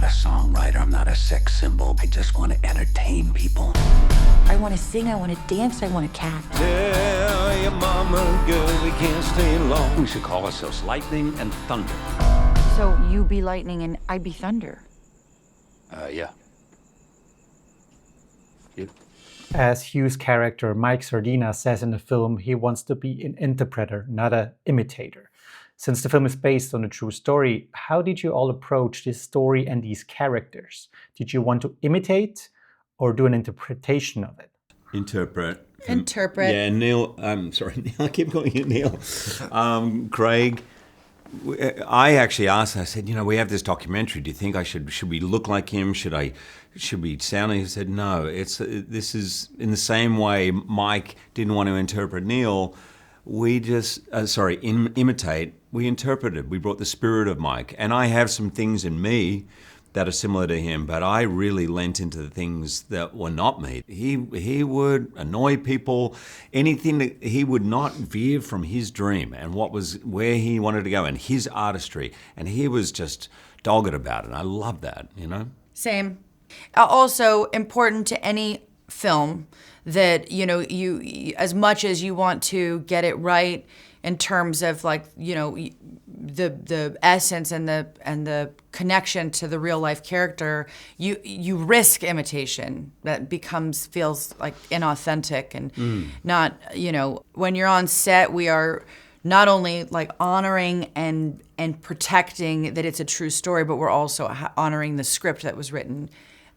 not a songwriter. I'm not a sex symbol. I just want to entertain people. I want to sing, I want to dance, I want to cat. Tell your mama, girl, we can't stay long. We should call ourselves Lightning and Thunder. So you be lightning and I'd be thunder. Yeah. You? As Hugh's character, Mike Sardina, says in the film, he wants to be an interpreter, not an imitator. Since the film is based on a true story, how did you all approach this story and these characters? Did you want to imitate or do an interpretation of it? Interpret. Yeah, Neil, sorry, Neil, I keep calling you Neil. Craig, I actually asked, I said, we have this documentary. Do you think should we look like him? Should we sound like him? He said, no, this is in the same way Mike didn't want to interpret Neil. We just, imitate, we interpreted. We brought the spirit of Mike. And I have some things in me that are similar to him, but I really lent into the things that were not me. He would annoy people, anything that he would not veer from his dream and where he wanted to go and his artistry. And he was just dogged about it. I love that, Same. Also important to any film that, you as much as you want to get it right in terms of the essence and the connection to the real life character, you risk imitation that feels like inauthentic and not, when you're on set, we are not only like honoring and protecting that it's a true story, but we're also honoring the script that was written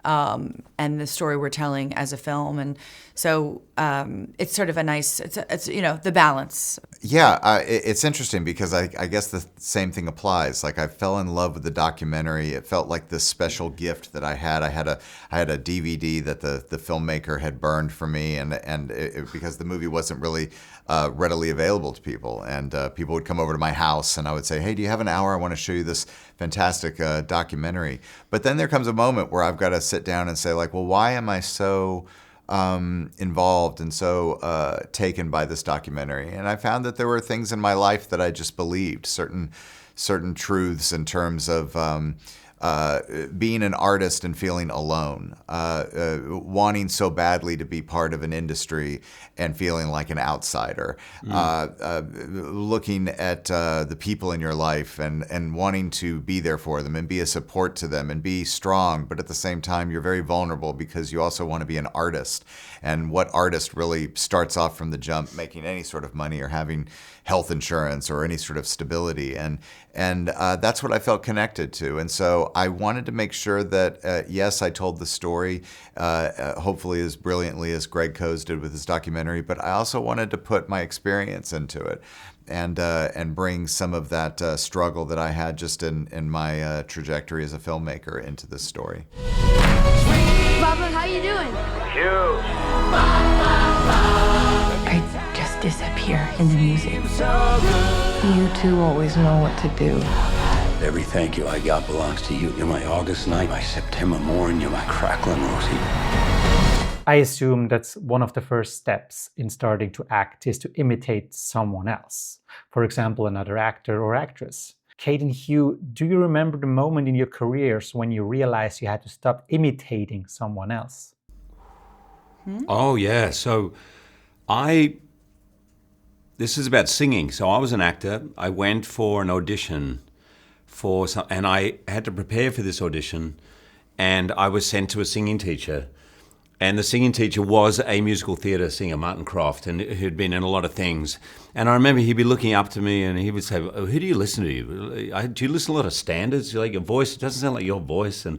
and the story we're telling as a film. And so it's sort of a nice, it's the balance. Yeah, it's interesting because I guess the same thing applies. Like I fell in love with the documentary. It felt like this special gift that I had. I had a DVD that the filmmaker had burned for me, and because the movie wasn't really readily available to people, and people would come over to my house, and I would say, "Hey, do you have an hour? I want to show you this fantastic documentary." But then there comes a moment where I've got to sit down and say, like, well, why am I so involved and so taken by this documentary? And I found that there were things in my life that I just believed, certain truths in terms of being an artist and feeling alone, wanting so badly to be part of an industry and feeling like an outsider, looking at the people in your life and wanting to be there for them and be a support to them and be strong, but at the same time you're very vulnerable because you also want to be an artist. And what artist really starts off from the jump making any sort of money or having health insurance or any sort of stability, and that's what I felt connected to. And so I wanted to make sure that yes, I told the story hopefully as brilliantly as Greg Coase did with his documentary, but I also wanted to put my experience into it and bring some of that struggle that I had just in my trajectory as a filmmaker into this story. Papa, how you doing? Hugh. I just disappear in the music. You two always know what to do. Every thank you I got belongs to you. You're my August night, my September morning, you're my crackling Rosie. I assume that's one of the first steps in starting to act is to imitate someone else. For example, another actor or actress. Kate and Hugh, do you remember the moment in your careers when you realized you had to stop imitating someone else? Oh, yeah. So this is about singing. So I was an actor. I went for an audition and I had to prepare for this audition, and I was sent to a singing teacher. And the singing teacher was a musical theatre singer, Martin Croft, and who'd been in a lot of things. And I remember he'd be looking up to me and he would say, "Oh, who do you listen to? Do you listen to a lot of standards? Like your voice, it doesn't sound like your voice." And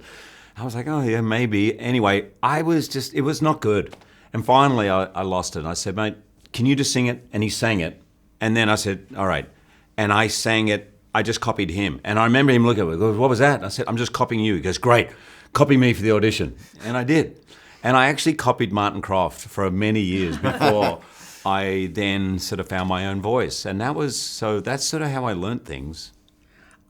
I was like, "Oh yeah, maybe." Anyway, it was not good. And finally I lost it. And I said, "Mate, can you just sing it?" And he sang it. And then I said, "All right." And I sang it. I just copied him. And I remember him looking at me, he goes, "What was that?" And I said, "I'm just copying you." He goes, "Great, copy me for the audition." And I did. And I actually copied Martin Croft for many years before I then sort of found my own voice. And that's sort of how I learned things.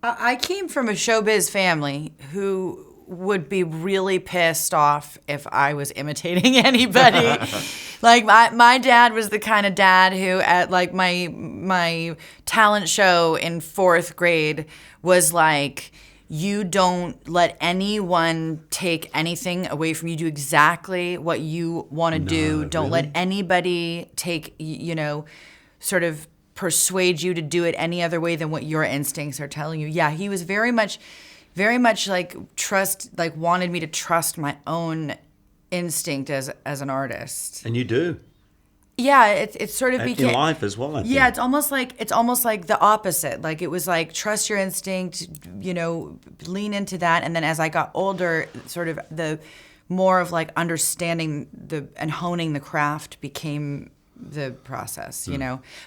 I came from a showbiz family who would be really pissed off if I was imitating anybody. Like my dad was the kind of dad who at like my talent show in 4th grade was like, you don't let anyone take anything away from you. Do exactly what you want to do. Don't let anybody take, sort of persuade you to do it any other way than what your instincts are telling you. Yeah, he was very much like wanted me to trust my own instinct as an artist. And you do. Yeah, it sort of became in life as well. I think. Yeah, it's almost like the opposite. Like it was like trust your instinct, lean into that. And then as I got older, sort of the more of like understanding and honing the craft became the process.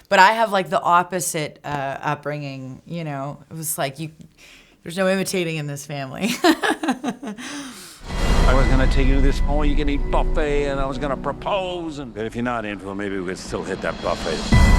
But I have like the opposite upbringing. It was like there's no imitating in this family. I was gonna take you to this all-you-can-eat buffet, and I was gonna propose. But if you're not in for it, maybe we could still hit that buffet.